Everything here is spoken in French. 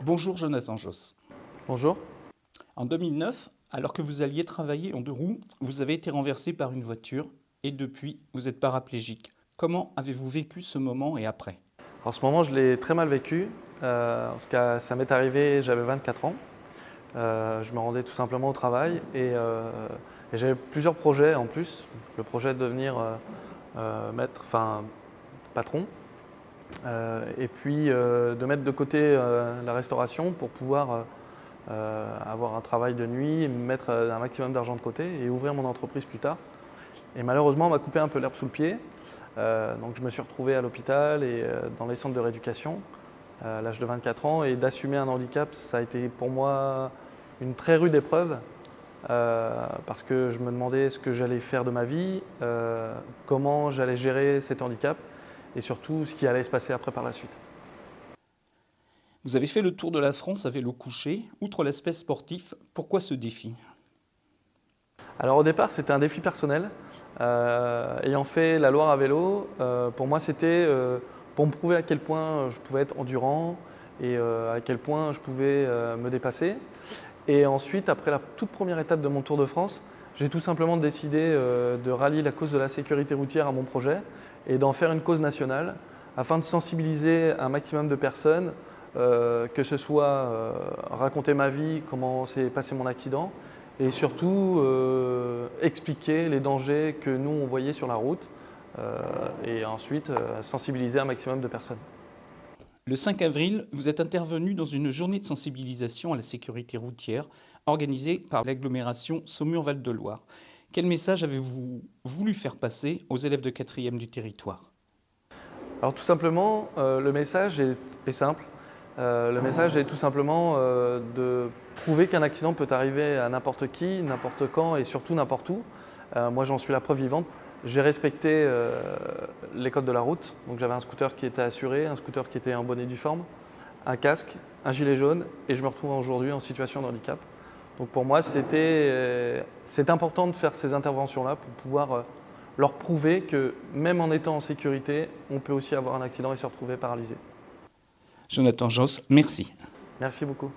Bonjour Jonathan Josse. Bonjour. En 2009, alors que vous alliez travailler en deux roues, vous avez été renversé par une voiture et depuis, vous êtes paraplégique. Comment avez-vous vécu ce moment et après? En ce moment, je l'ai très mal vécu, parce que ça m'est arrivé, j'avais 24 ans. Je me rendais tout simplement au travail et j'avais plusieurs projets en plus. Le projet de devenir patron, et puis de mettre de côté la restauration pour pouvoir avoir un travail de nuit, mettre un maximum d'argent de côté et ouvrir mon entreprise plus tard. Et malheureusement, on m'a coupé un peu l'herbe sous le pied. Donc je me suis retrouvé à l'hôpital et dans les centres de rééducation à l'âge de 24 ans. Et d'assumer un handicap, ça a été pour moi une très rude épreuve parce que je me demandais ce que j'allais faire de ma vie, comment j'allais gérer cet handicap et surtout ce qui allait se passer après par la suite. Vous avez fait le tour de la France à vélo couché. Outre l'aspect sportif, pourquoi ce défi? Alors au départ, c'était un défi personnel. Ayant fait la Loire à vélo, pour moi, c'était pour me prouver à quel point je pouvais être endurant et à quel point je pouvais me dépasser. Et ensuite, après la toute première étape de mon Tour de France, j'ai tout simplement décidé de rallier la cause de la sécurité routière à mon projet et d'en faire une cause nationale afin de sensibiliser un maximum de personnes, que ce soit raconter ma vie, comment s'est passé mon accident, et surtout expliquer les dangers que nous on voyait sur la route et ensuite sensibiliser un maximum de personnes. Le 5 avril, vous êtes intervenu dans une journée de sensibilisation à la sécurité routière organisée par l'agglomération Saumur-Val-de-Loire. Quel message avez-vous voulu faire passer aux élèves de 4e du territoire? Alors tout simplement, le message est simple. Le message est tout simplement de prouver qu'un accident peut arriver à n'importe qui, n'importe quand et surtout n'importe où. Moi j'en suis la preuve vivante. J'ai respecté les codes de la route. Donc j'avais un scooter qui était assuré, un scooter qui était en bonne et due forme, un casque, un gilet jaune et je me retrouve aujourd'hui en situation de handicap. Donc pour moi c'est important de faire ces interventions-là pour pouvoir leur prouver que même en étant en sécurité, on peut aussi avoir un accident et se retrouver paralysé. Jonathan Josse, merci. Merci beaucoup.